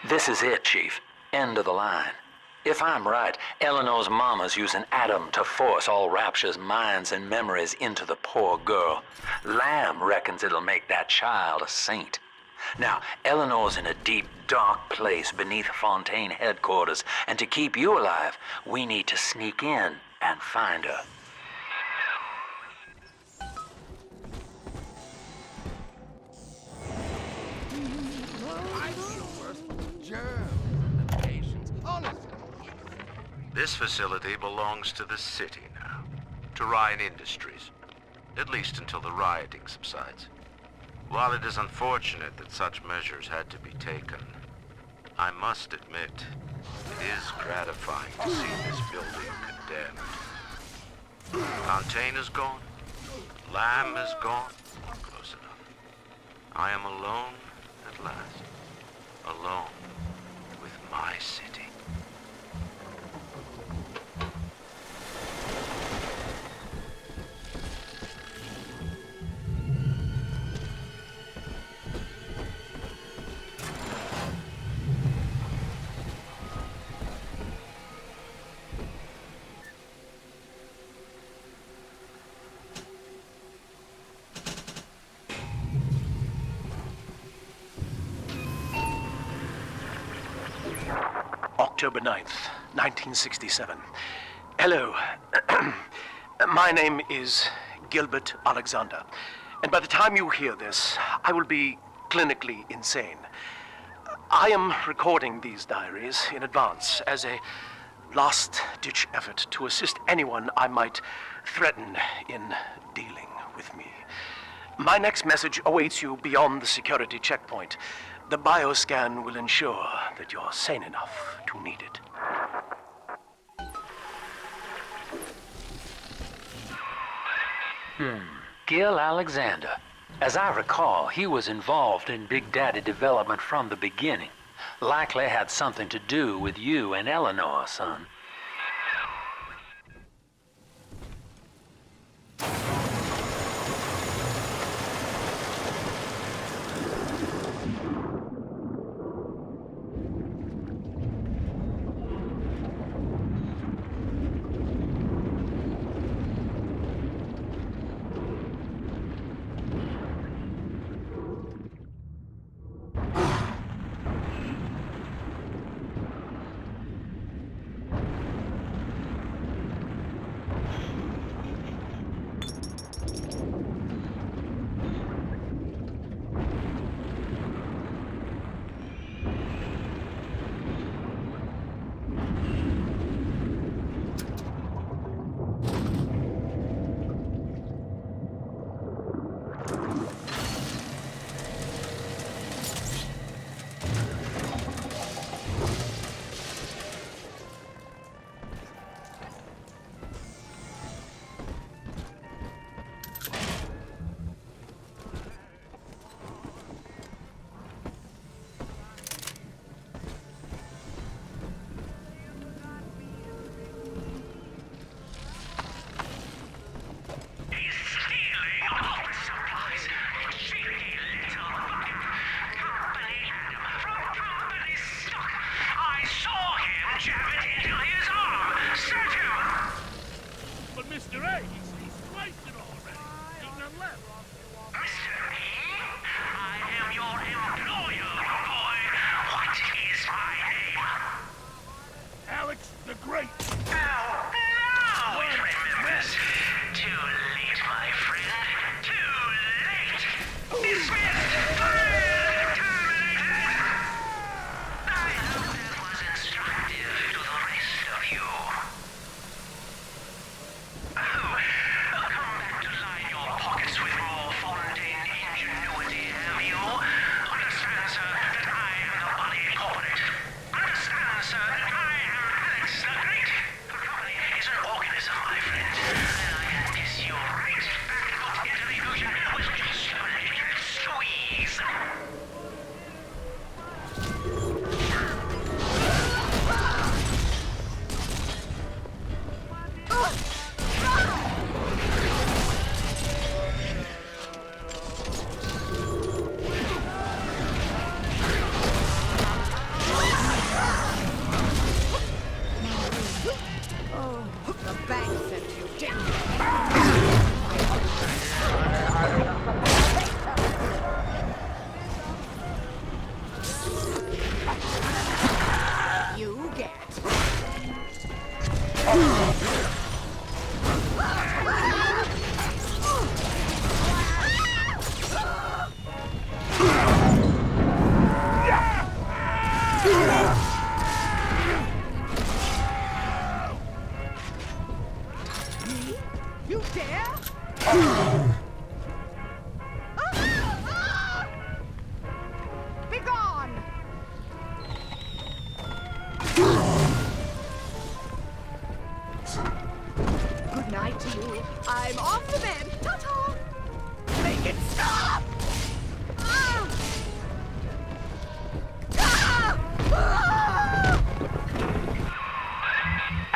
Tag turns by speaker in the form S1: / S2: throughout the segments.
S1: This is it, Chief. End of the line. If I'm right, Eleanor's mama's using Atom to force all Rapture's minds and memories into the poor girl. Lamb reckons it'll make that child a saint. Now, Eleanor's in a deep, dark place beneath Fontaine headquarters, and to keep you alive, we need to sneak in and find her.
S2: This facility belongs to the city now, to Ryan Industries, at least until the rioting subsides. While it is unfortunate that such measures had to be taken, I must admit, it is gratifying to see this building condemned. Fontaine is gone, Lamb is gone, close enough. I am alone at last, alone with my city.
S3: October 9th, 1967. Hello. My name is Gilbert Alexander, and by the time you hear this, I will be clinically insane. I am recording these diaries in advance as a last-ditch effort to assist anyone I might threaten in dealing with me. My next message awaits you beyond the security checkpoint. The bioscan will ensure that you're sane enough to need it.
S1: Gil Alexander. As I recall, he was involved in Big Daddy development from the beginning. Likely had something to do with you and Eleanor, son.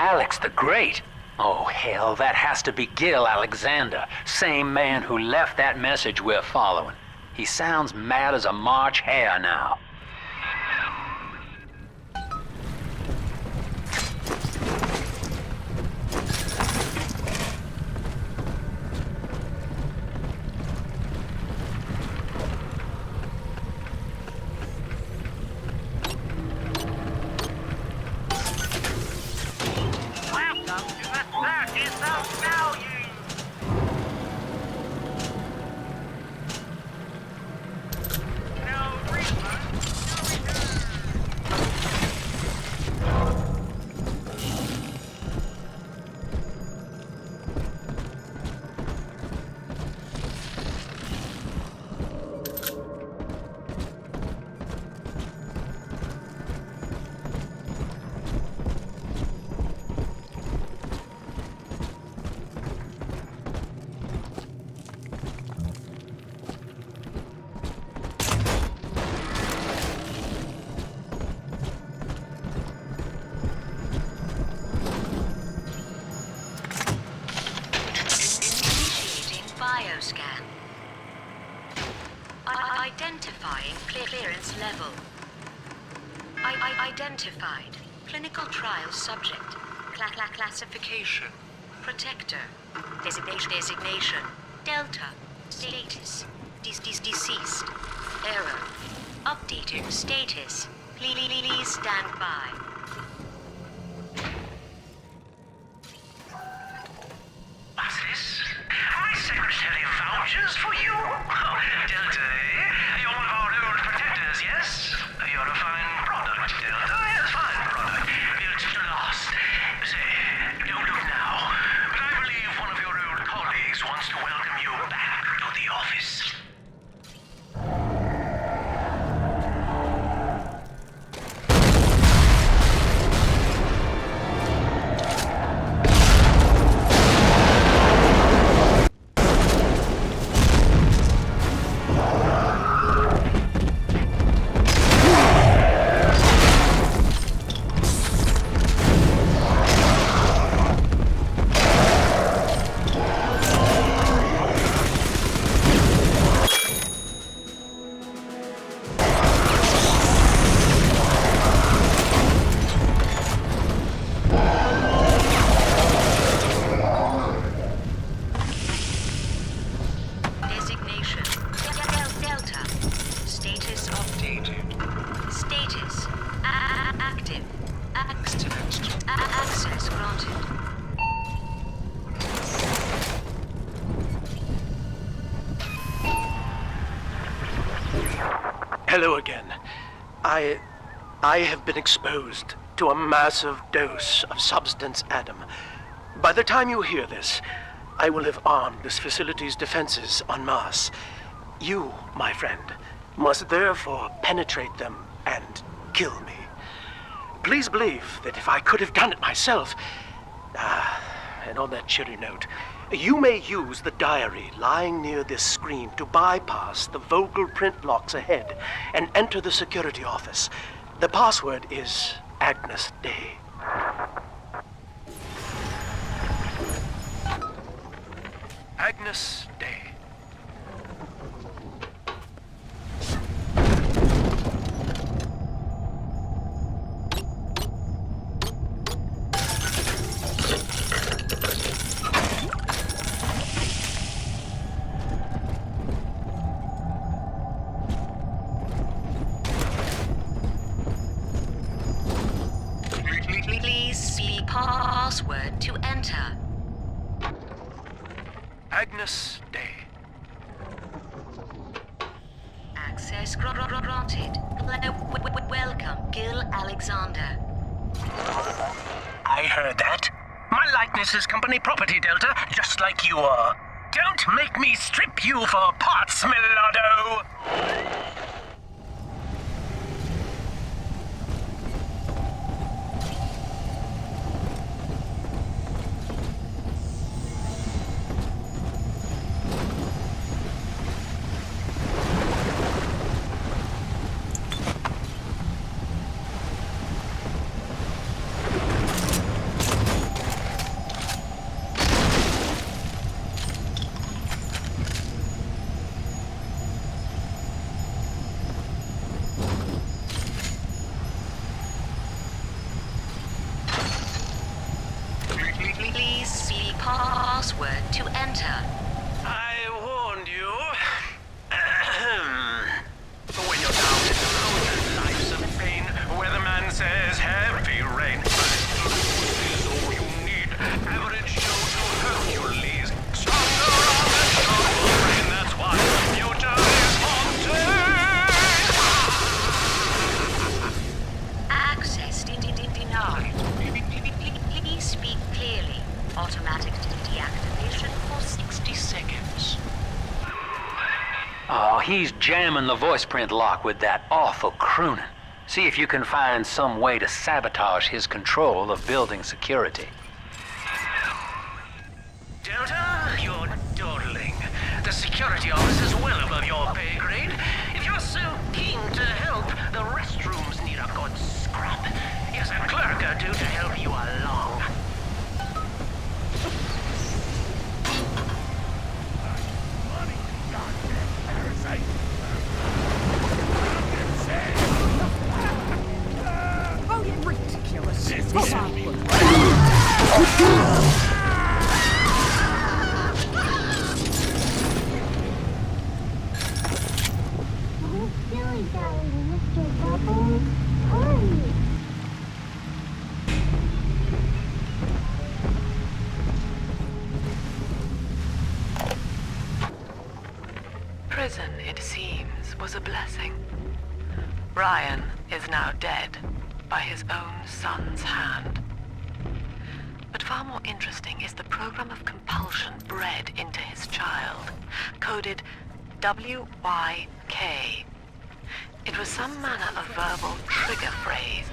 S1: Alex the Great? Oh, hell, that has to be Gil Alexander, same man who left that message we're following. He sounds mad as a March hare now.
S4: Bioscan. Identifying clearance level. Identified. Clinical trial subject. Classification. Protector. Designation. Delta. Status. Deceased. Error. Updating status. Please stand by.
S3: What's this? My secretary vouchers for you? Oh, Delta, eh? You're one of our old protectors, yes? You're a fine product, Delta. Yes, fine product. Built to last. Say, don't look now, but I believe one of your old colleagues wants to welcome you back to the office. Hello again. I have been exposed to a massive dose of substance Adam. By the time you hear this, I will have armed this facility's defenses en masse. You, my friend, must therefore penetrate them and kill me. Please believe that if I could have done it myself... and on that cheery note, you may use the diary lying near this screen to bypass the vocal print locks ahead and enter the security office. The password is Agnes Day. Agnes Day.
S4: Please see password to enter.
S3: Agnes Day.
S4: Access granted. Welcome, Gil Alexander.
S3: I heard that. My likeness is company property, Delta, just like you are. Don't make me strip you for parts, Millardo!
S1: Oh, he's jamming the voice print lock with that awful crooning. See if you can find some way to sabotage his control of building security.
S3: Delta, you're dawdling. The security office is well above your pay grade. If you're so keen to help, the restrooms need a good scrub. Yes, a clerk or two to help you along.
S5: Oh, you're ridiculous.
S6: Prison, it seems, was a blessing. Ryan is now dead by his own son's hand. But far more interesting is the program of compulsion bred into his child, coded WYK. It was some manner of verbal trigger phrase,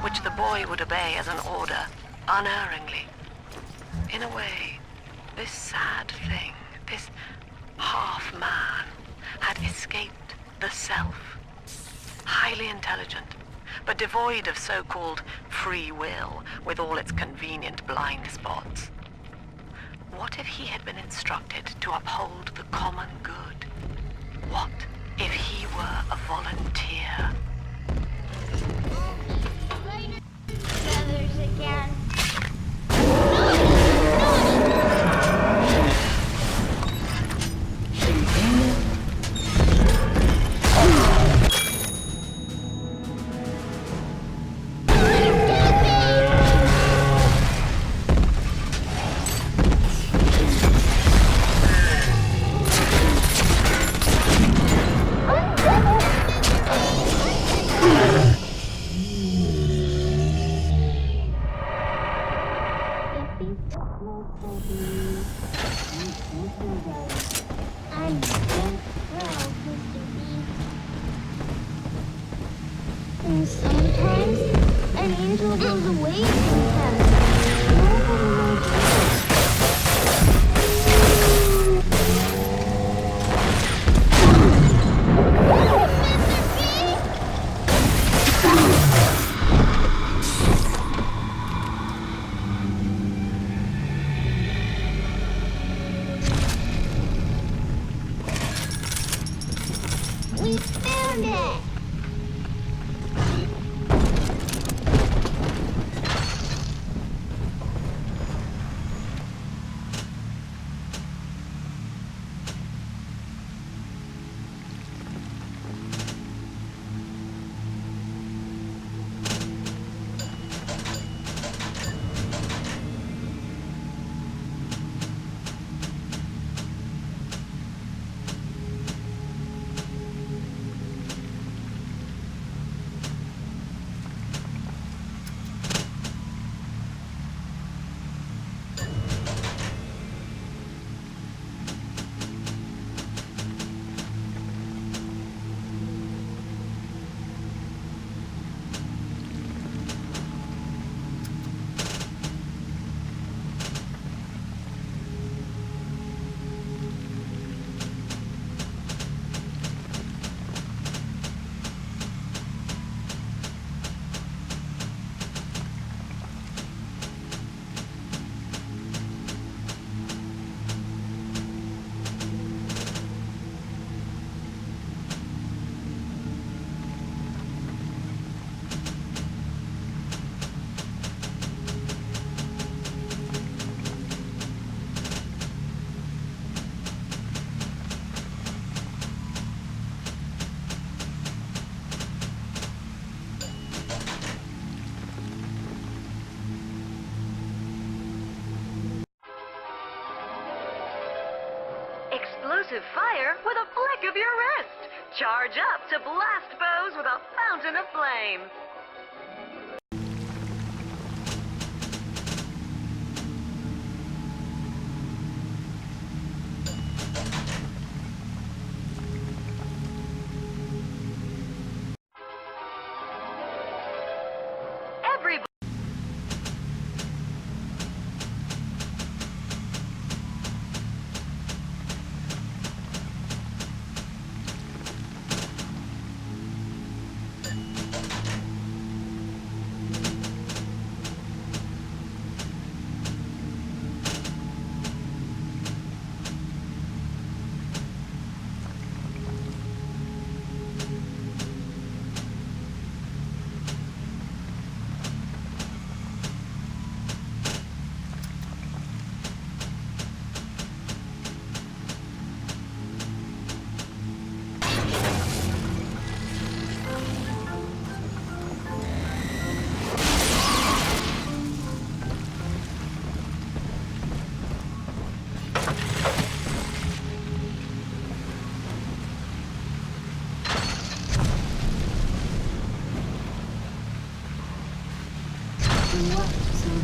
S6: which the boy would obey as an order, unerringly. In a way, this sad thing, this half-man, had escaped the self. Highly intelligent, but devoid of so-called free will, with all its convenient blind spots. What if he had been instructed to uphold the common good? What if he were a volunteer?
S7: Brothers again. And sometimes an angel goes away from heaven. Nobody knows why. We found it!
S8: Explosive fire with a flick of your wrist. Charge up to blast foes with a fountain of flame.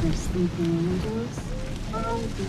S7: for sleeping angels. I do.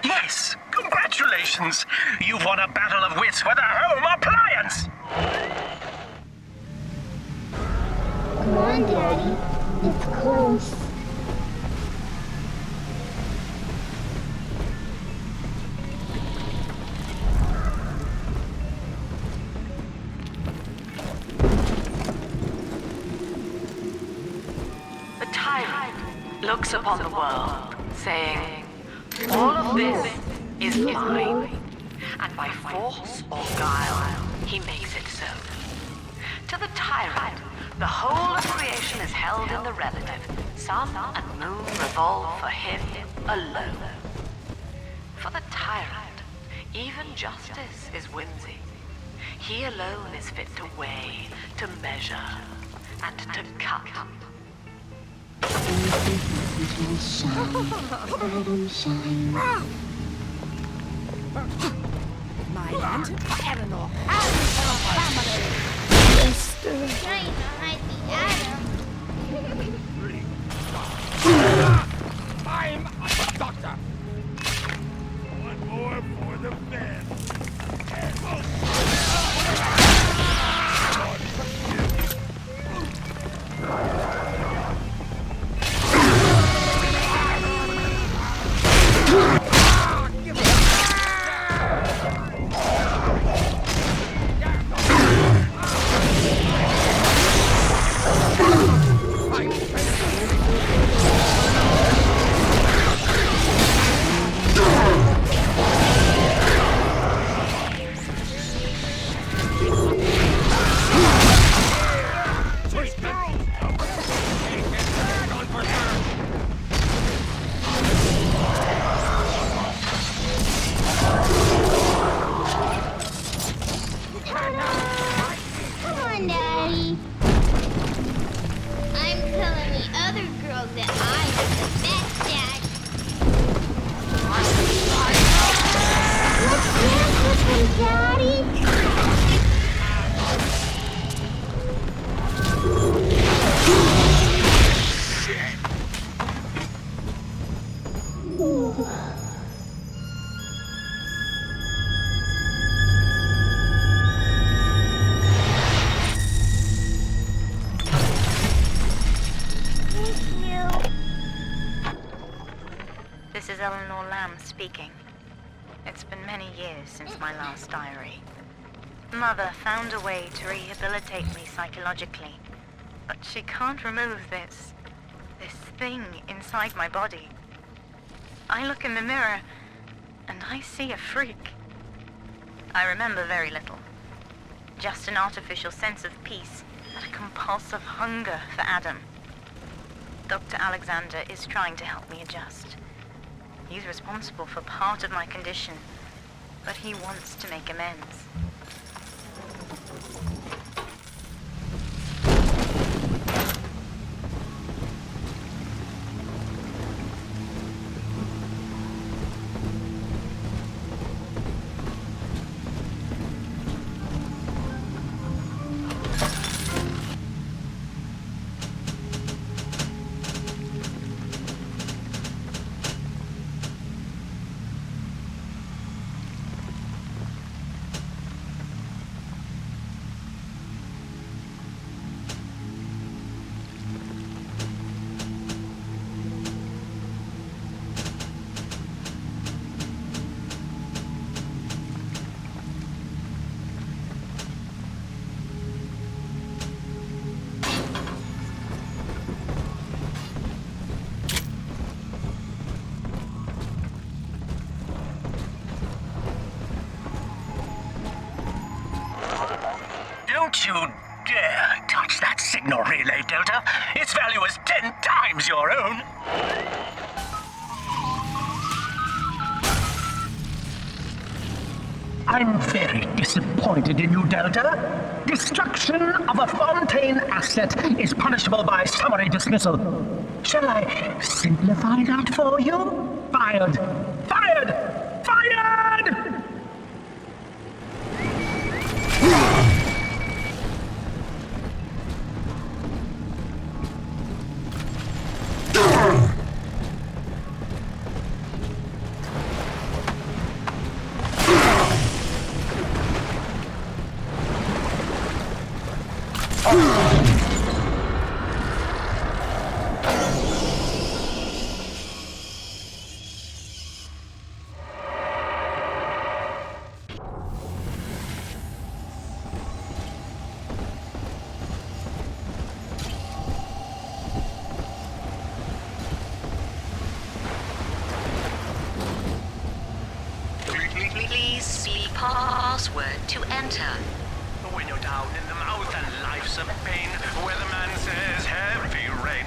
S3: Yes! Congratulations! You've won a battle of wits with a home appliance!
S7: Come on, Daddy. It's close.
S6: The tyrant looks upon the world, saying, all of this is mine, and by force or guile, he makes it so. To the tyrant, the whole of creation is held in the relative. Sun and moon revolve for him alone. For the tyrant, even justice is whimsy. He alone is fit to weigh, to measure, and to cut.
S7: Adam shine.
S5: My lantern for Eleanor and her family.
S7: Trying to hide the Adam.
S5: I'm a doctor. One more for the men.
S9: This is Eleanor Lamb speaking. It's been many years since my last diary. Mother found a way to rehabilitate me psychologically, but she can't remove this thing inside my body. I look in the mirror, and I see a freak. I remember very little. Just an artificial sense of peace and a compulsive hunger for Adam. Dr. Alexander is trying to help me adjust. He's responsible for part of my condition, but he wants to make amends.
S3: Don't you dare touch that signal relay, Delta. Its value is 10 times your own. I'm very disappointed in you, Delta. Destruction of a Fontaine asset is punishable by summary dismissal. Shall I simplify that for you? Fired! Fired! Fired!
S4: Please speak password to enter.
S3: When you're down in the mouth and life's a pain, weatherman says heavy rain.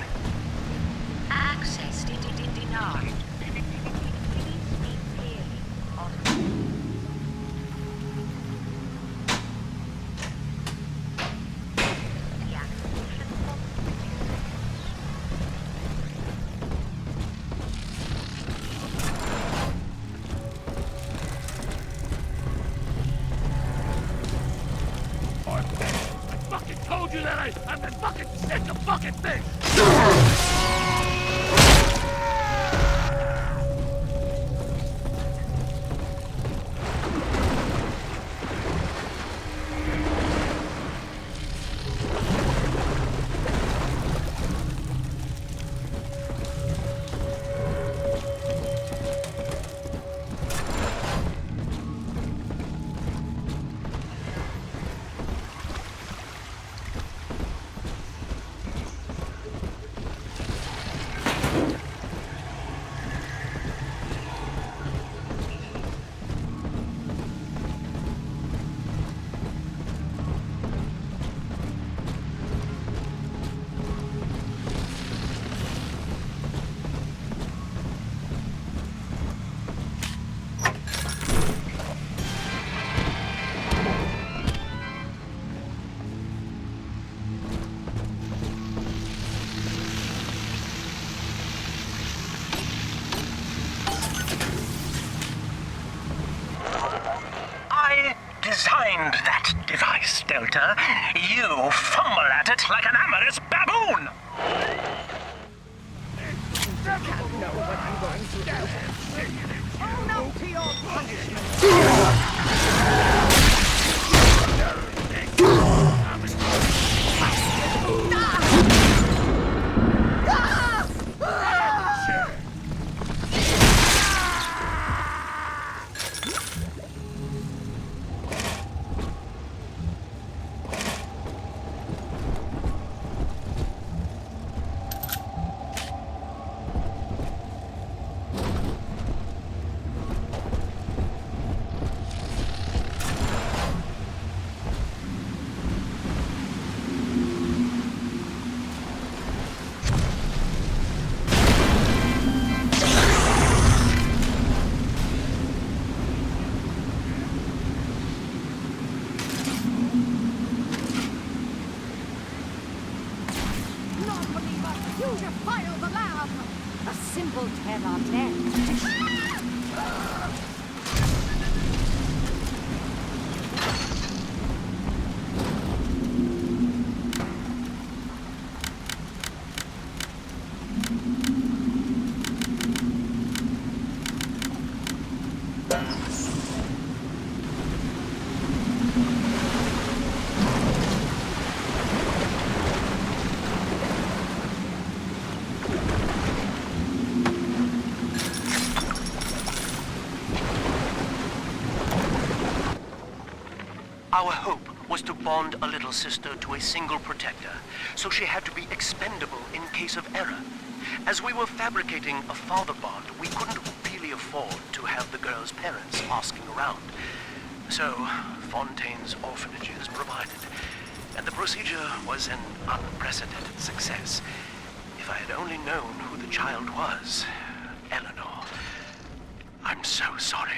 S4: Access denied. Please speak clearly. The activation
S5: I fucking told you that I'm fucking sick of fucking things!
S3: Designed that device, Delta. You fumble at it like an amorous baboon!
S5: Oh no to your punishment!
S10: You defile the lab! A simple tete-a-tete.
S3: Our hope was to bond a little sister to a single protector, so she had to be expendable in case of error. As we were fabricating a father bond, we couldn't really afford to have the girl's parents asking around. So, Fontaine's orphanages provided. And the procedure was an unprecedented success. If I had only known who the child was, Eleanor, I'm so sorry.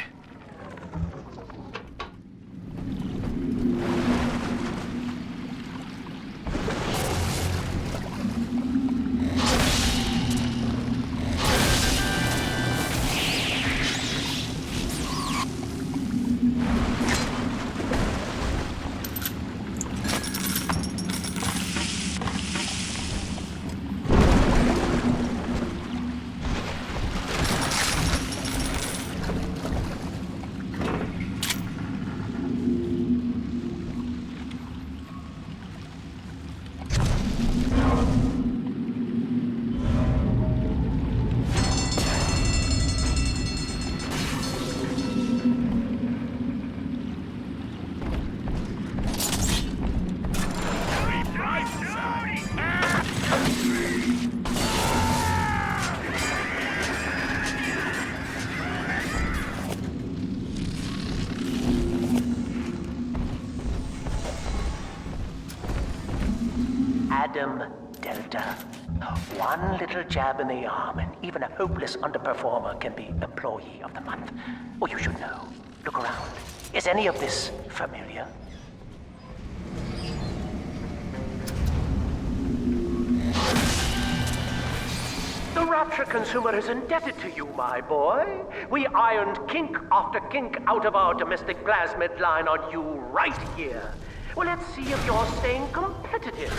S3: Delta. One little jab in the arm, and even a hopeless underperformer can be Employee of the Month. Oh, you should know. Look around. Is any of this familiar? The Rapture consumer is indebted to you, my boy. We ironed kink after kink out of our domestic plasmid line on you right here. Well, let's see if you're staying competitive.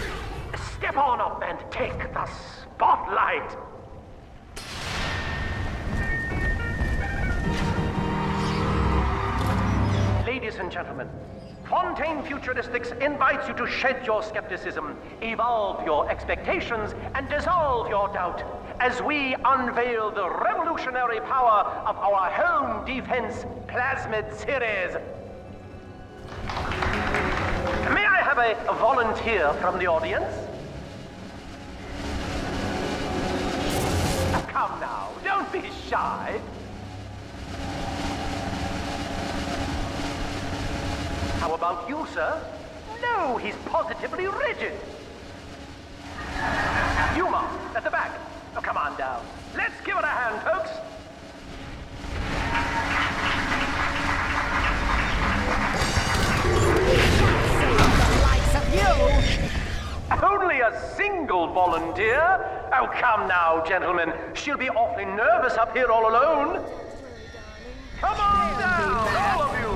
S3: Step on up and take the spotlight. Ladies and gentlemen, Fontaine Futuristics invites you to shed your skepticism, evolve your expectations, and dissolve your doubt as we unveil the revolutionary power of our home defense Plasmid series. May I have a volunteer from the audience? Come now, don't be shy. How about you, sir? No, he's positively rigid. Yuma, at the back. Oh, come on down. Let's give it a hand, folks.
S10: The likes of you!
S3: Only a single volunteer? Oh, come now, gentlemen. She'll be awfully nervous up here all alone. Come on down, all of you.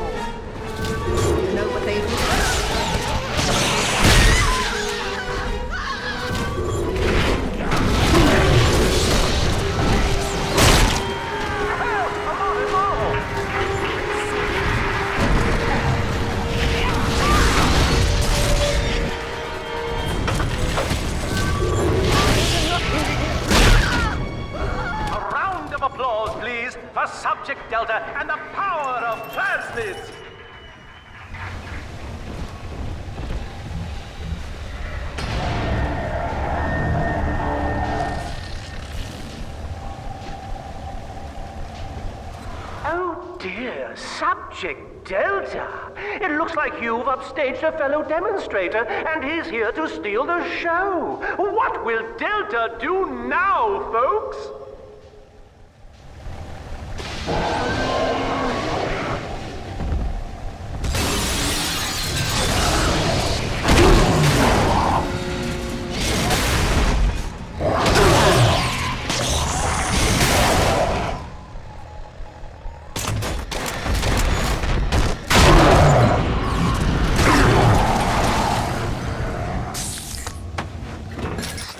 S10: You know what they do?
S3: Applause, please, for Subject Delta and the power of Plasmids. Oh dear, Subject Delta. It looks like you've upstaged a fellow demonstrator, and he's here to steal the show. What will Delta do now, folks?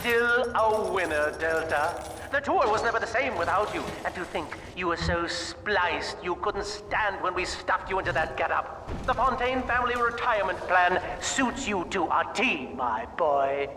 S3: Still a winner, Delta. The tour was never the same without you. And to think you were so spliced you couldn't stand when we stuffed you into that getup. The Fontaine family retirement plan suits you to a T, my boy.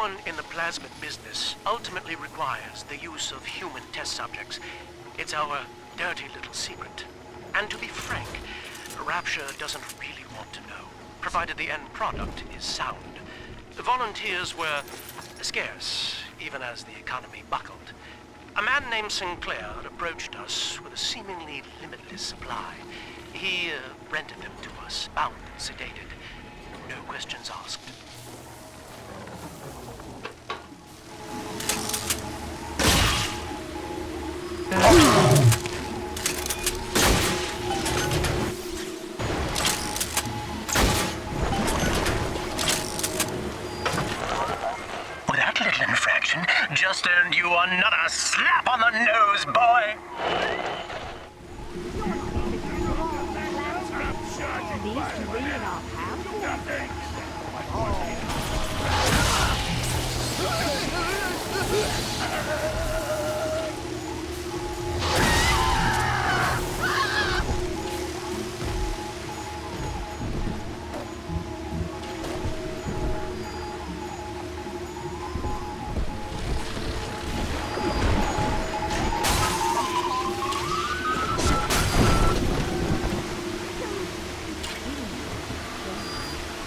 S3: Everyone in the plasmid business ultimately requires the use of human test subjects. It's our dirty little secret. And to be frank, Rapture doesn't really want to know, provided the end product is sound. The volunteers were scarce, even as the economy buckled. A man named Sinclair approached us with a seemingly limitless supply. He rented them to us, bound and sedated. No questions asked.
S11: That little infraction just earned you another slap on the nose, boy!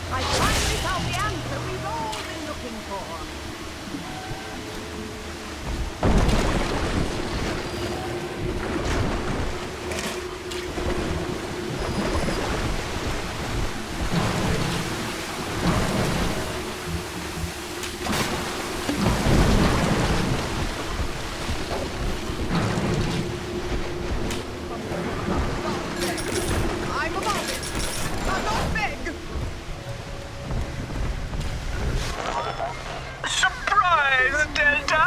S10: I finally found the answer we've all been looking for. I'm above it. I'm not big.
S11: Surprise, Delta!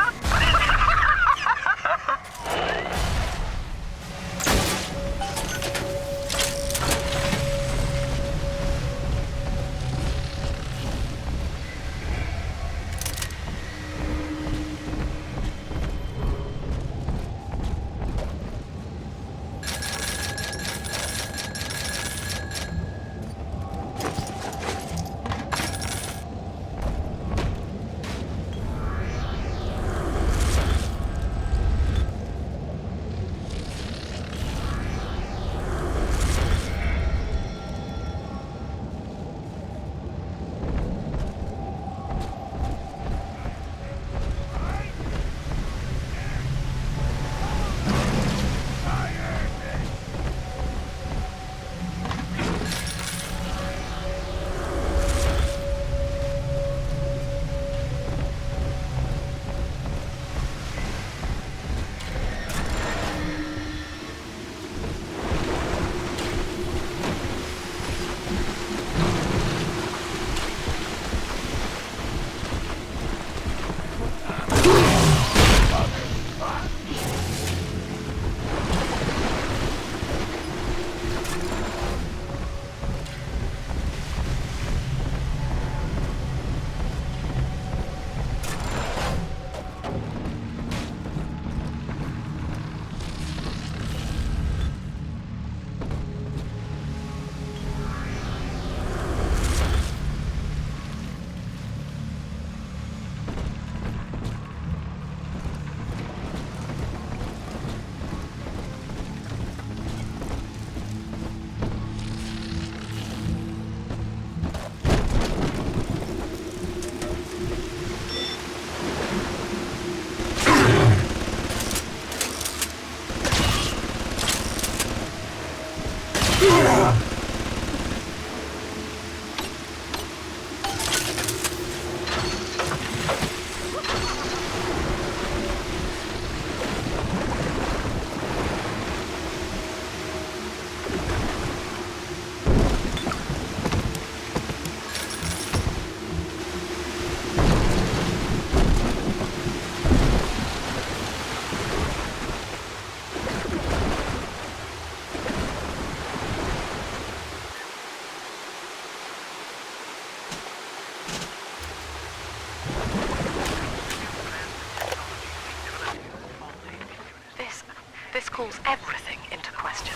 S6: This calls everything into question.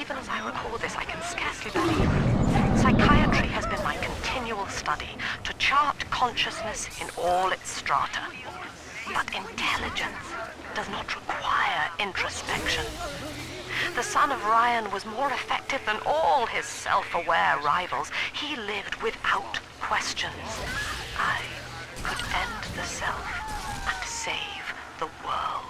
S6: Even as I recall this, I can scarcely believe it. Psychiatry has been my continual study to chart consciousness in all its strata. But intelligence does not require introspection. The son of Ryan was more effective than all his self-aware rivals. He lived without questions. I could end the self and save the world.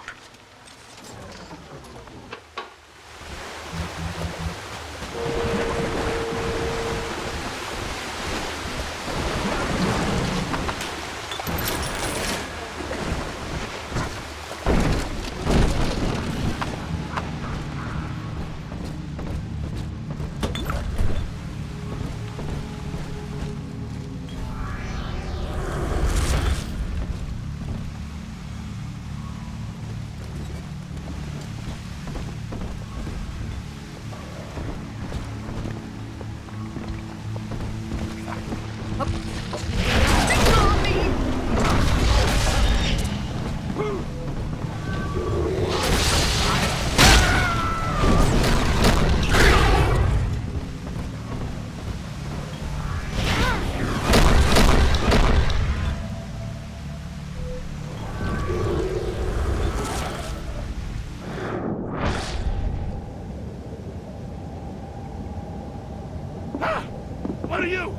S5: What are you?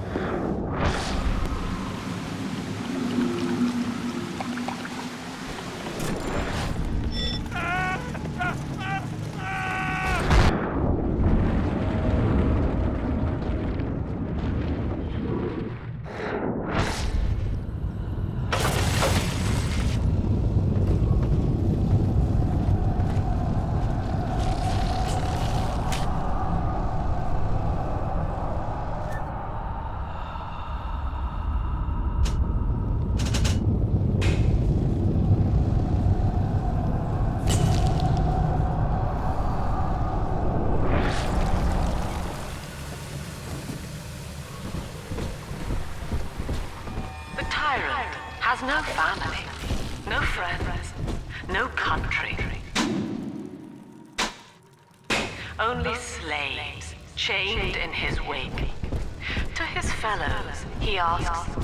S6: Has no family, no friends, no country. Only slaves, chained in his wake. To his fellows, he asks,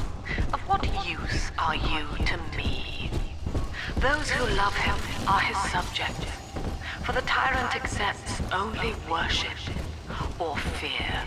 S6: "Of what use are you to me?" Those who love him are his subjects, for the tyrant accepts only worship or fear.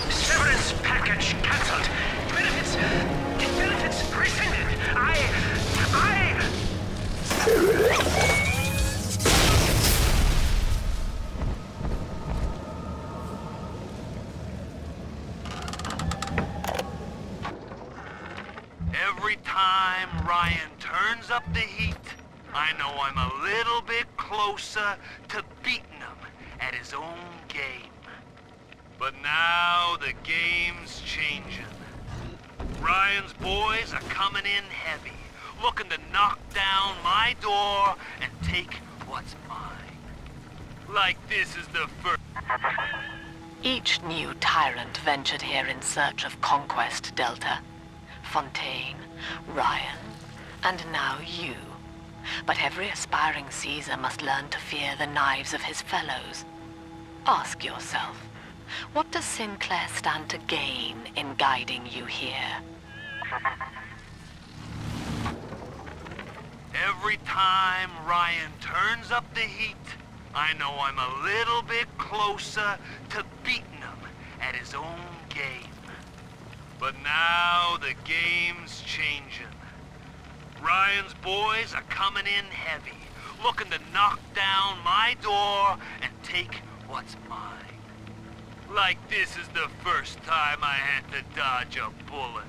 S11: Severance package cancelled. Benefits rescinded.
S2: Every time Ryan turns up the heat, I know I'm a little bit closer to beating him at his own game. But now the game's changing. Ryan's boys are coming in heavy, looking to knock down my door and take what's mine. Like this is the first...
S6: Each new tyrant ventured here in search of conquest, Delta. Fontaine, Ryan, and now you. But every aspiring Caesar must learn to fear the knives of his fellows. Ask yourself, what does Sinclair stand to gain in guiding you here?
S12: Every time Ryan turns up the heat, I know I'm a little bit closer to beating him at his own game. But now the game's changing. Ryan's boys are coming in heavy, looking to knock down my door and take what's mine. Like this is the first time I had to dodge a bullet.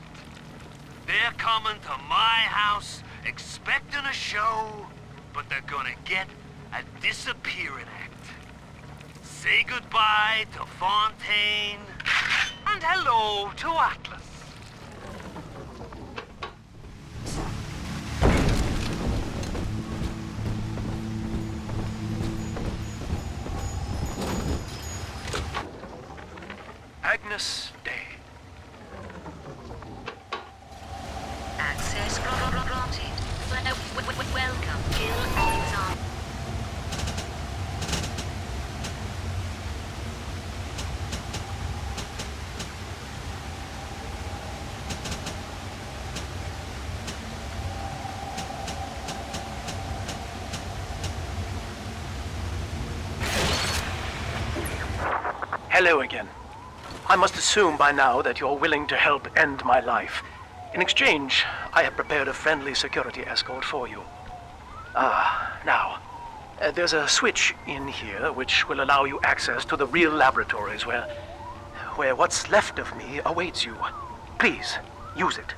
S12: They're coming to my house expecting a show, but they're gonna get a disappearing act. Say goodbye to Fontaine, and hello to Atlas.
S3: Agnes Day.
S4: Access granted. Welcome, Gil Alexander.
S3: Hello again. I must assume by now that you're willing to help end my life. In exchange, I have prepared a friendly security escort for you. Now, there's a switch in here which will allow you access to the real laboratories where what's left of me awaits you. Please, use it.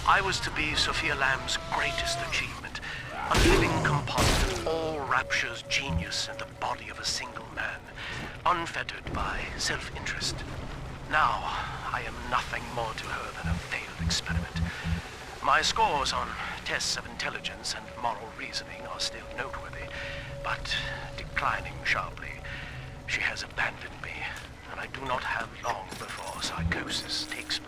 S3: I was to be Sofia Lamb's greatest achievement, a living composite of all Rapture's genius in the body of a single man, unfettered by self-interest. Now, I am nothing more to her than a failed experiment. My scores on tests of intelligence and moral reasoning are still noteworthy, but declining sharply. She has abandoned me, and I do not have long before psychosis takes me.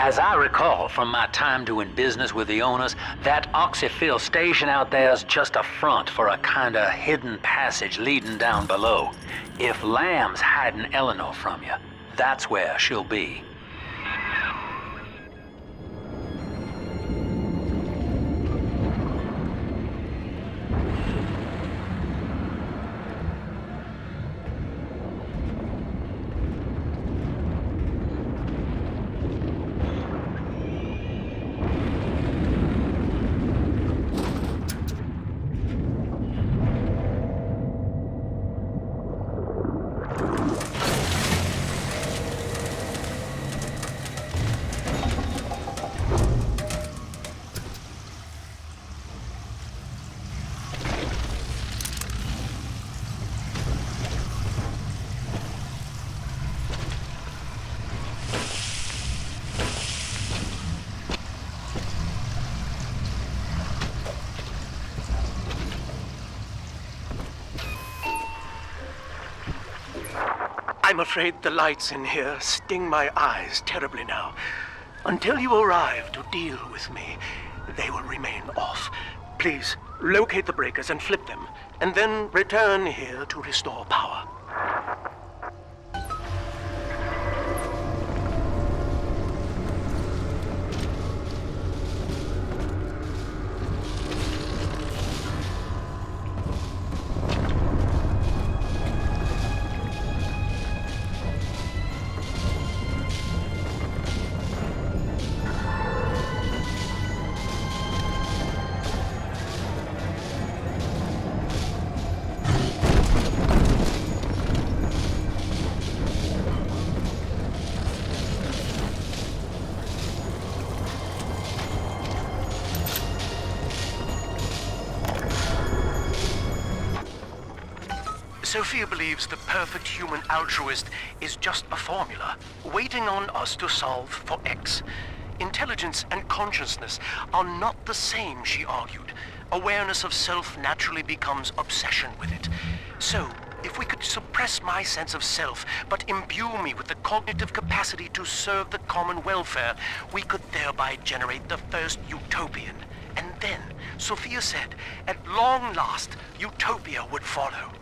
S1: As I recall from my time doing business with the owners, that oxyfill station out there's just a front for a kinda hidden passage leading down below. If Lamb's hiding Eleanor from you, that's where she'll be.
S3: I'm afraid the lights in here sting my eyes terribly now. Until you arrive to deal with me, they will remain off. Please, locate the breakers and flip them, and then return here to restore power. Sofia believes the perfect human altruist is just a formula, waiting on us to solve for X. Intelligence and consciousness are not the same, she argued. Awareness of self naturally becomes obsession with it. So, if we could suppress my sense of self, but imbue me with the cognitive capacity to serve the common welfare, we could thereby generate the first utopian. And then, Sofia said, at long last, utopia would follow.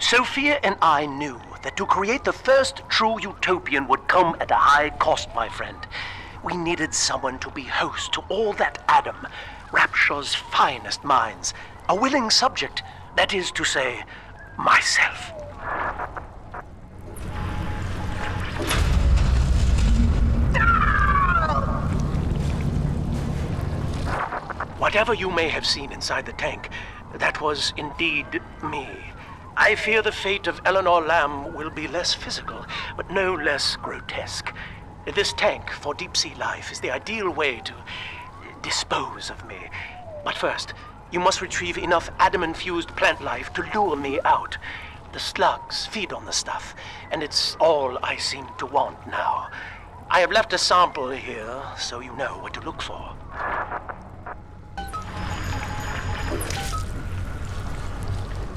S3: Sofia and I knew that to create the first true utopian would come at a high cost, my friend. We needed someone to be host to all that Adam, Rapture's finest minds, a willing subject, that is to say, myself. Whatever you may have seen inside the tank, that was indeed me. I fear the fate of Eleanor Lamb will be less physical, but no less grotesque. This tank for deep-sea life is the ideal way to dispose of me. But first, you must retrieve enough Adam-infused plant life to lure me out. The slugs feed on the stuff, and it's all I seem to want now. I have left a sample here, so you know what to look for.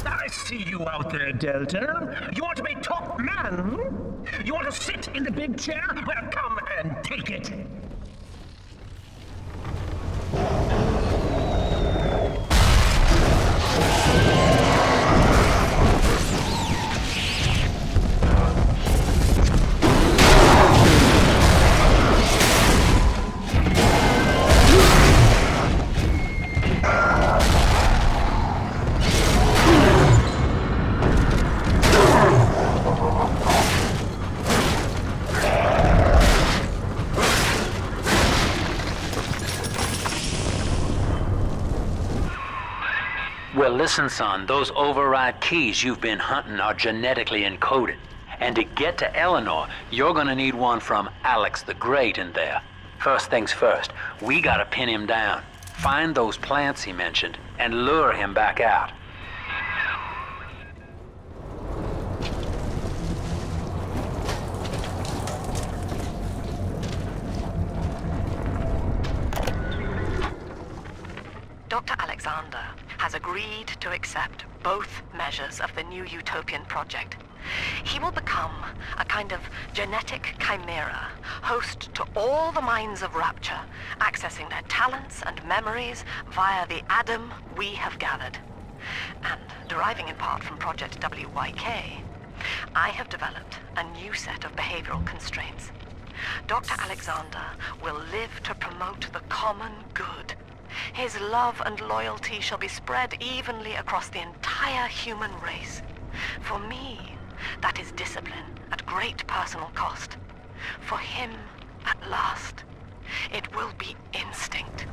S11: I see you out there, Delta. You want to be top man? You want to sit in the big chair? Well, come and take it.
S1: Well, listen, son, those override keys you've been hunting are genetically encoded. And to get to Eleanor, you're gonna need one from Alex the Great in there. First things first, we gotta pin him down. Find those plants he mentioned and lure him back out.
S6: Dr. Alexander has agreed to accept both measures of the new utopian project. He will become a kind of genetic chimera, host to all the minds of Rapture, accessing their talents and memories via the atom we have gathered. And deriving in part from Project WYK, I have developed a new set of behavioral constraints. Dr. Alexander will live to promote the common good. His love and loyalty shall be spread evenly across the entire human race. For me, that is discipline at great personal cost. For him, at last, it will be instinct.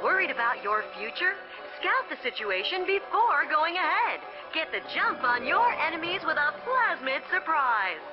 S8: Worried about your future? Scout the situation before going ahead. Get the jump on your enemies with a Plasmid surprise.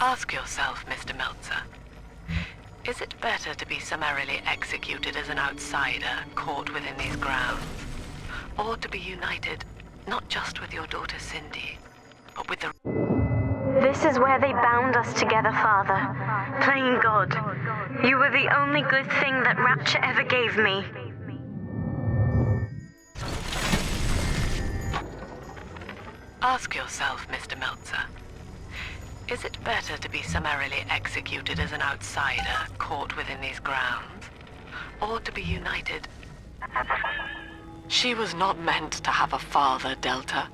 S6: Ask yourself, Mr. Meltzer, is it better to be summarily executed as an outsider caught within these grounds, or to be united not just with your daughter Cindy, but with the...
S9: This is where they bound us together, Father. Playing God. You were the only good thing that Rapture ever gave me.
S6: Ask yourself, Mr. Meltzer, is it better to be summarily executed as an outsider caught within these grounds, or to be united? She was not meant to have a father, Delta.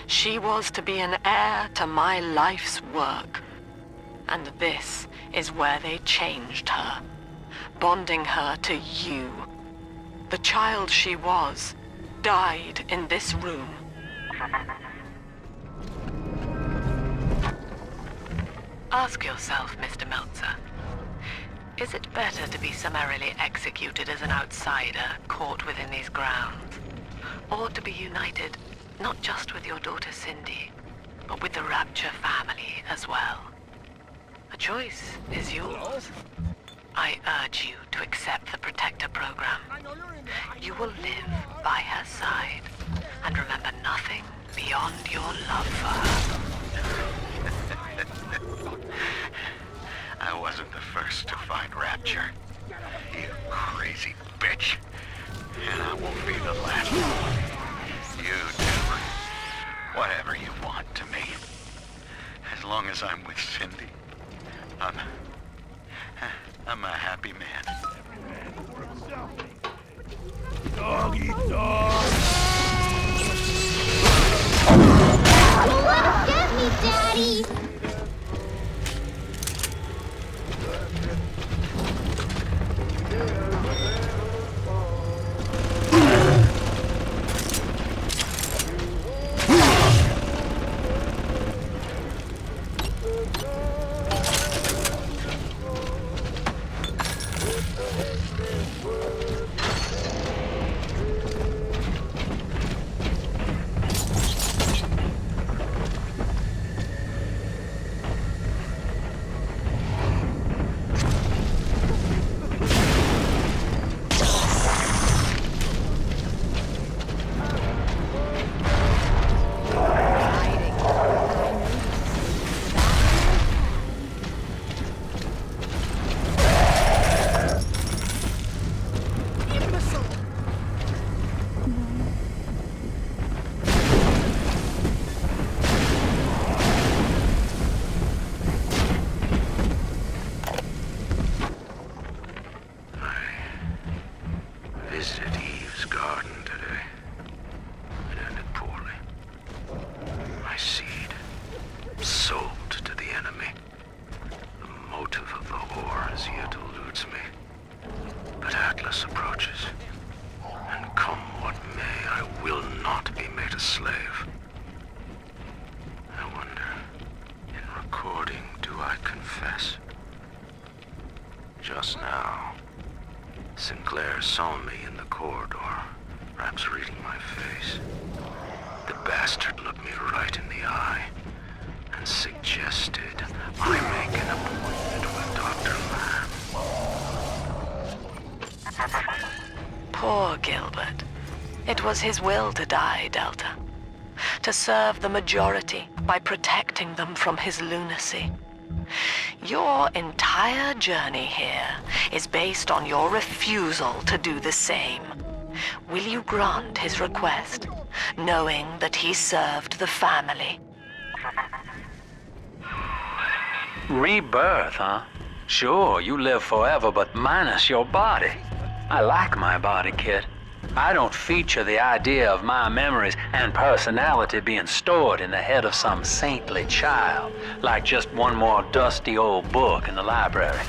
S6: She was to be an heir to my life's work. And this is where they changed her, bonding her to you. The child she was died in this room. Ask yourself, Mr. Meltzer, is it better to be summarily executed as an outsider caught within these grounds, or to be united not just with your daughter Cindy, but with the Rapture family as well? The choice is yours. I urge you to accept the Protector program. You will live by her side, and remember nothing beyond your love for her.
S2: I wasn't the first to find Rapture, you crazy bitch. And I won't be the last one. You do whatever you want to me. As long as I'm with Cindy, I'm a happy man.
S5: Dog eat dog!
S7: Get me, Daddy!
S2: Just now, Sinclair saw me in the corridor, perhaps reading my face. The bastard looked me right in the eye and suggested I make an appointment with Dr. Lamb.
S6: Poor Gilbert. It was his will to die, Delta. To serve the majority by protecting them from his lunacy. Your entire journey here is based on your refusal to do the same. Will you grant his request, knowing that he served the family?
S1: Rebirth, huh? Sure, you live forever, but minus your body. I like my body, kid. I don't feature the idea of my memories and personality being stored in the head of some saintly child, like just one more dusty old book in the library.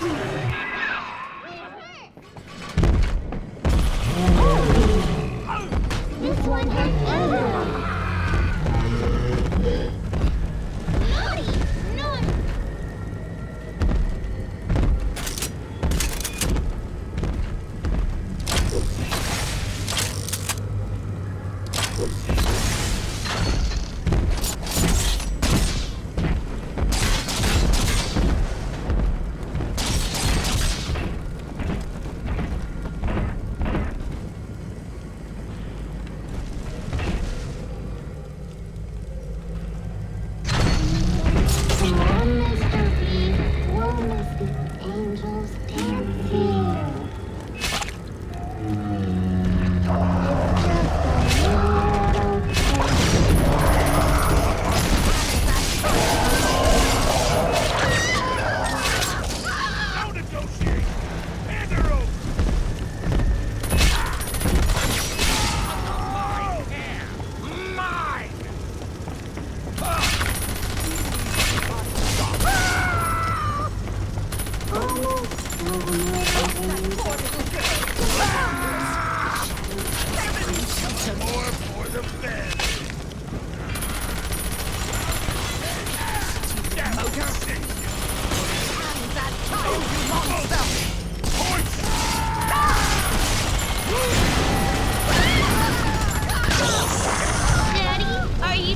S7: This one has everyone.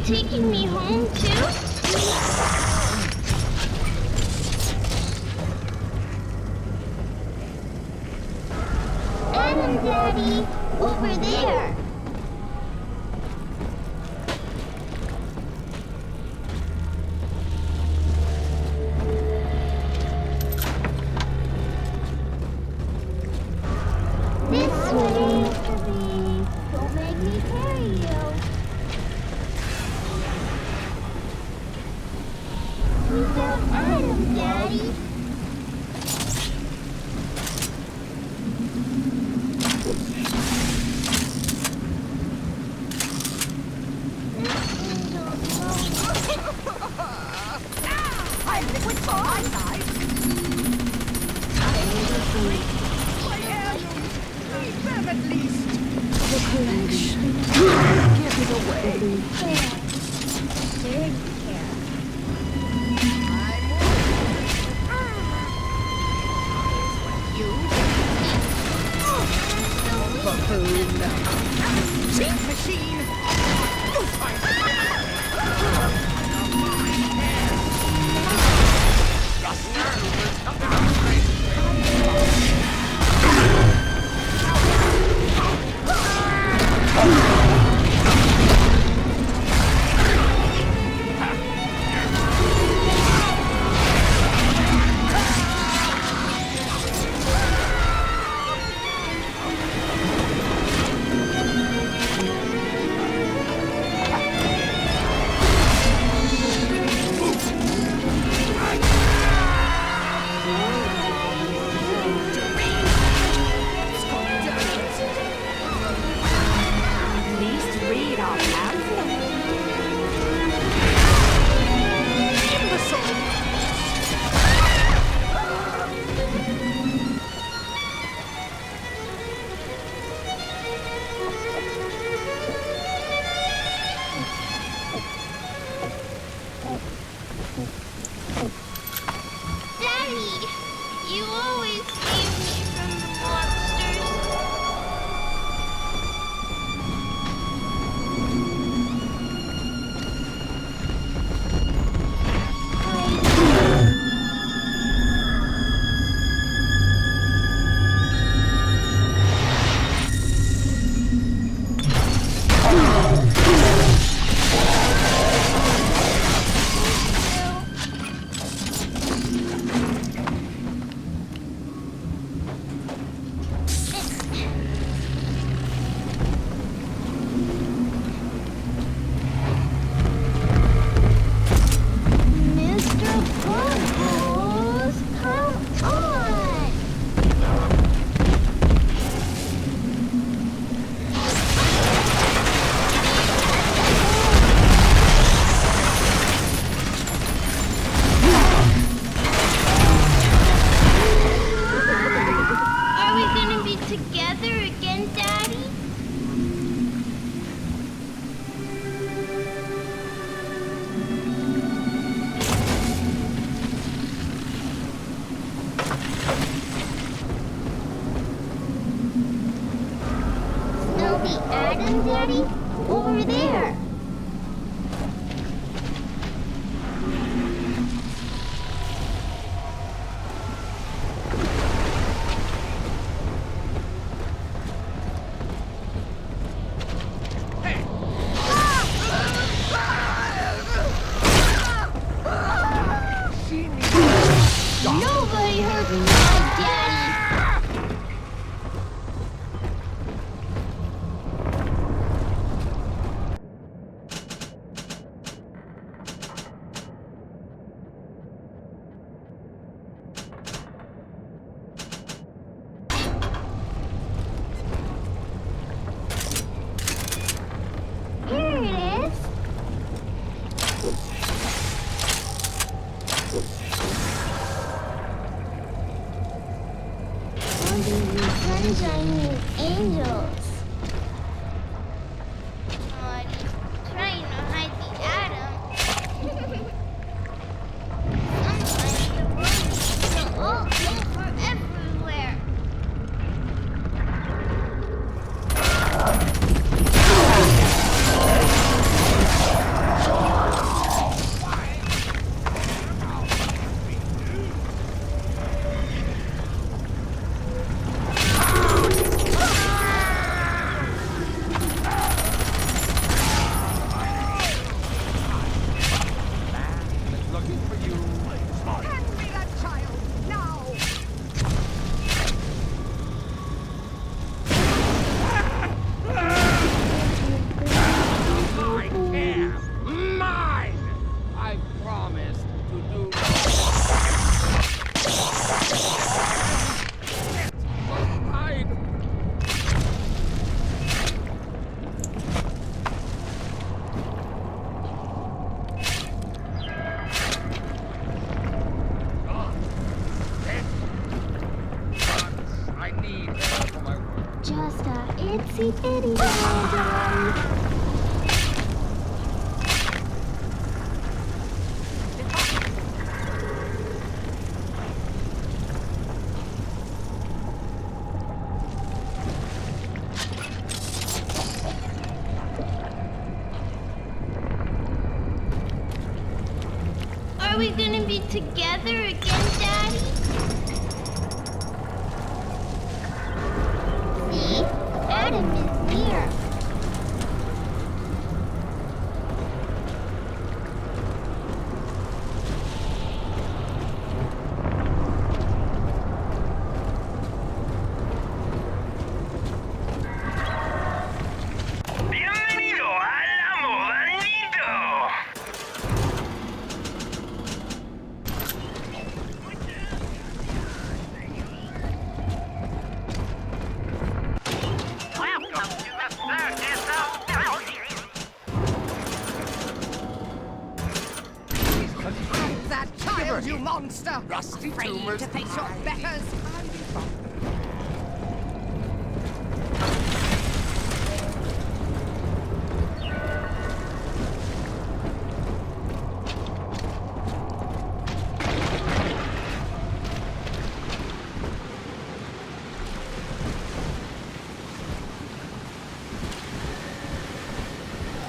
S7: taking me home too? Adam, Daddy, over there. This way, Abby. Don't make me carry you. Without Adam, Daddy.
S10: I'm liquid for my side. My hair. Leave them at least. The collection. Give it away. Take care. Buffoon. Sink machine.
S7: Daddy, you always save me from the monsters. Mr. Bubbles, come on! Are we gonna be together again, Daddy? Still the Adam, Daddy? Over there. Nobody hurt my daddy. Are we gonna be together again, Daddy? See? Adam is here.
S11: Bienvenido a la Modanito.
S10: That child, you monster! Rusty Afraid to face your betters!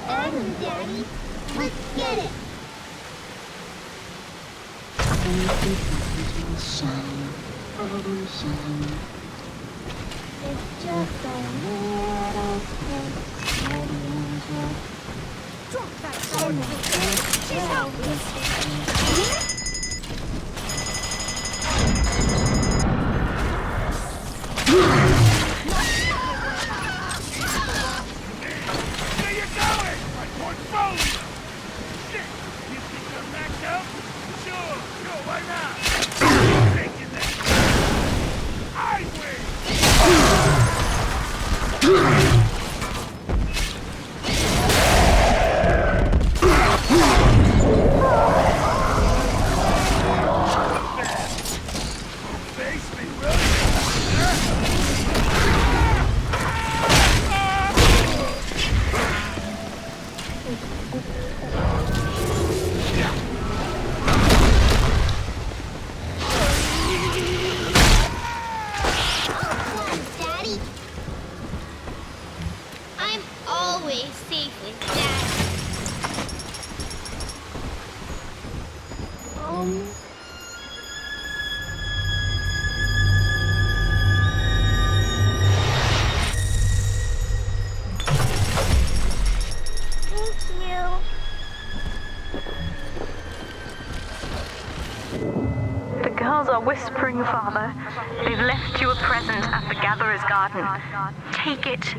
S7: Adam, Daddy, let's get it. It's just a little
S10: Drop that sword! She's helpless!
S5: Where you going? My portfolio! Shit! You think you're maxed out? Sure, why not? Taking that. I win!
S7: Daddy. I'm always safe with Daddy. Thank you.
S6: The girls are whispering, Father. They've left you a present at the Gatherer's Garden. Take it.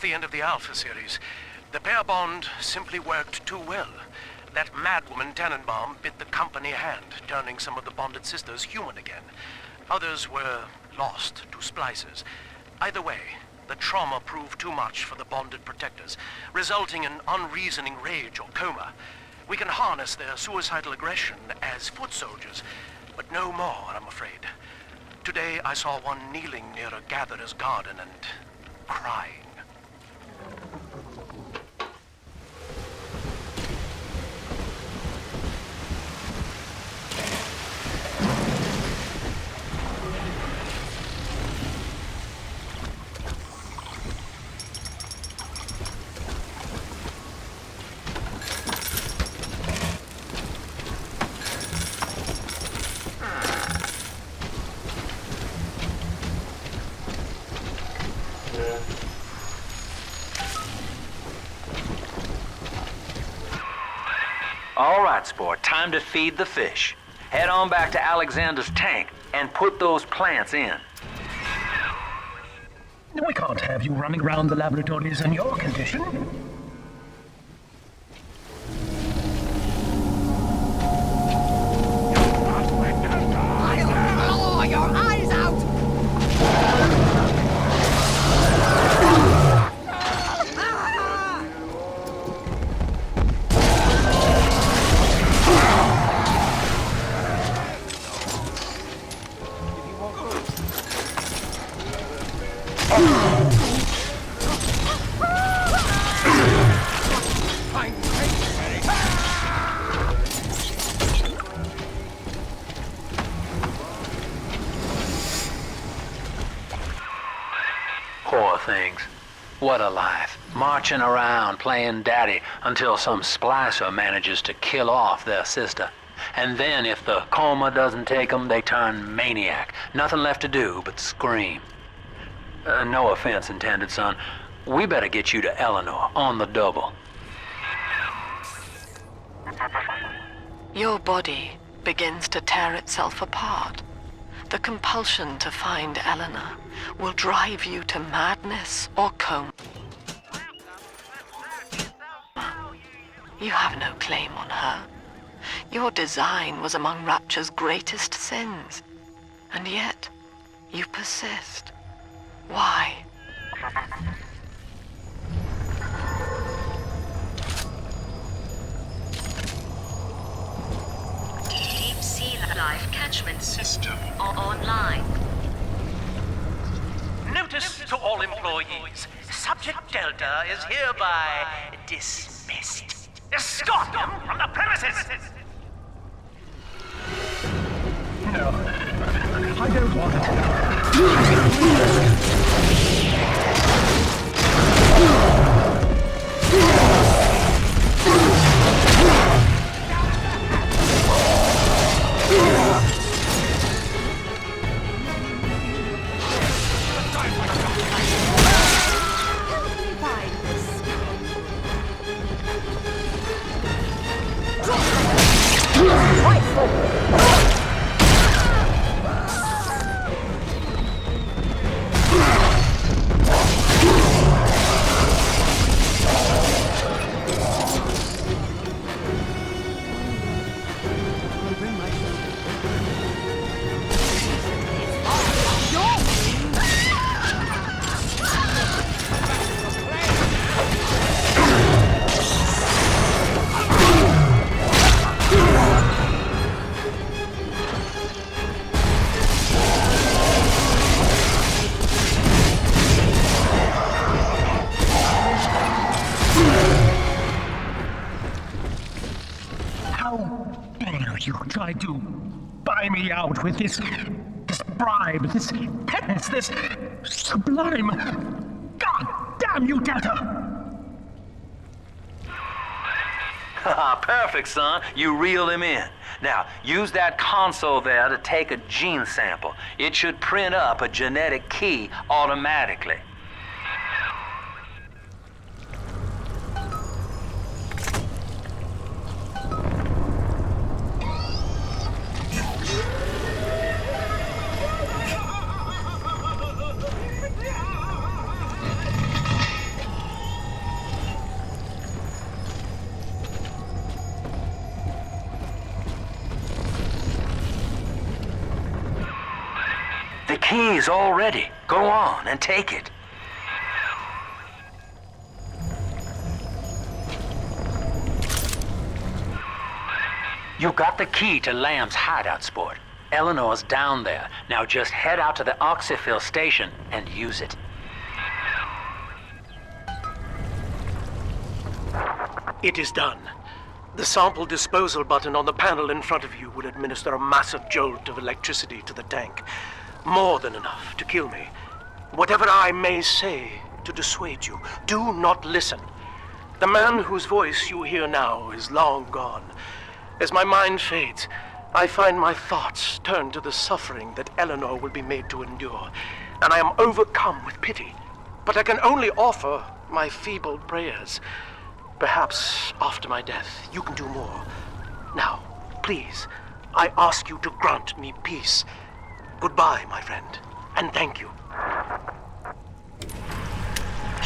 S3: the end of the Alpha series. The pair bond simply worked too well. That madwoman Tannenbaum bit the company hand, turning some of the bonded sisters human again. Others were lost to splicers. Either way, the trauma proved too much for the bonded protectors, resulting in unreasoning rage or coma. We can harness their suicidal aggression as foot soldiers, but no more, I'm afraid. Today I saw one kneeling near a gatherer's garden and crying.
S1: All right, sport, time to feed the fish. Head on back to Alexander's tank and put those plants in.
S11: We can't have you running around the laboratories in your condition.
S10: I'll claw your eyes out!
S1: Poor things. What a life. Marching around playing daddy until some splicer manages to kill off their sister. And then if the coma doesn't take them, they turn maniac. Nothing left to do but scream. No offense intended, son. We better get you to Eleanor on the double.
S6: Your body begins to tear itself apart. The compulsion to find Eleanor will drive you to madness or coma. You have no claim on her. Your design was among Rapture's greatest sins. And yet, you persist. Why?
S8: Deep sea life catchment system online.
S13: Notice to all employees, Subject Delta is hereby dismissed. Escort him from the premises!
S11: No, I don't want you tried to buy me out with this bribe, this penance, this sublime... God damn you, Delta!
S1: Perfect, son. You reeled him in. Now, use that console there to take a gene sample. It should print up a genetic key automatically. key's all ready. Go on and take it. You got the key to Lamb's hideout, sport. Eleanor's down there. Now just head out to the oxyfill station and use it.
S3: It is done. The sample disposal button on the panel in front of you will administer a massive jolt of electricity to the tank. More than enough to kill me. Whatever I may say to dissuade you, do not listen. The man whose voice you hear now is long gone. As my mind fades, I find my thoughts turn to the suffering that Eleanor will be made to endure, and I am overcome with pity. But I can only offer my feeble prayers. Perhaps after my death, you can do more. Now, please, I ask you to grant me peace. Goodbye, my friend, and thank you.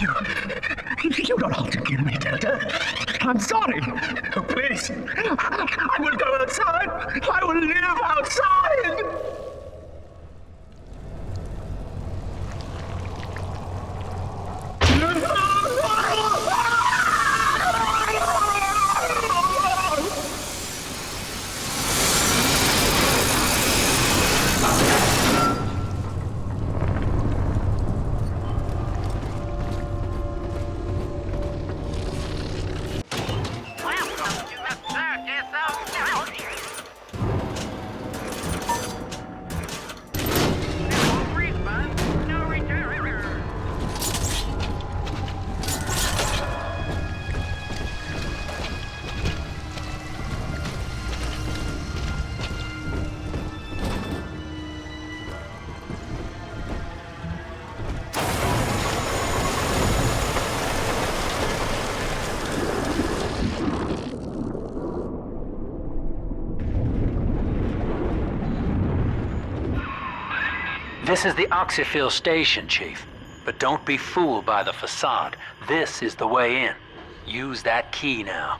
S11: You don't have to kill me, Delta. I'm sorry. Oh, please. I will go outside. I will live outside.
S1: This is the oxyfill station, Chief. But don't be fooled by the facade. This is the way in. Use that key now.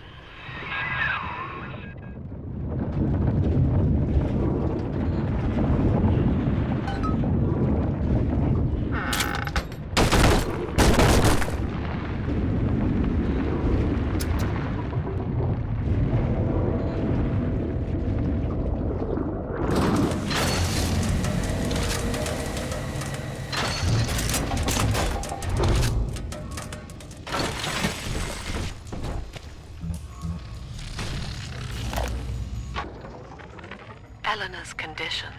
S6: Eleanor's condition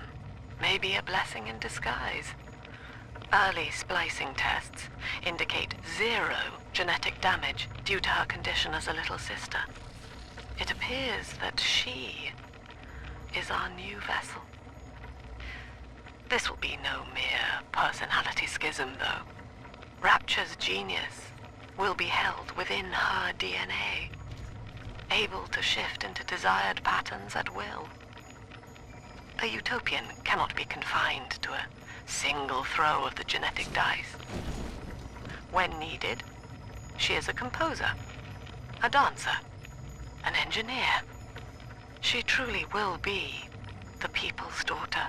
S6: may be a blessing in disguise. Early splicing tests indicate 0 genetic damage due to her condition as a little sister. It appears that she is our new vessel. This will be no mere personality schism, though. Rapture's genius will be held within her DNA, able to shift into desired patterns at will. A utopian cannot be confined to a single throw of the genetic dice. When needed, she is a composer, a dancer, an engineer. She truly will be the people's daughter.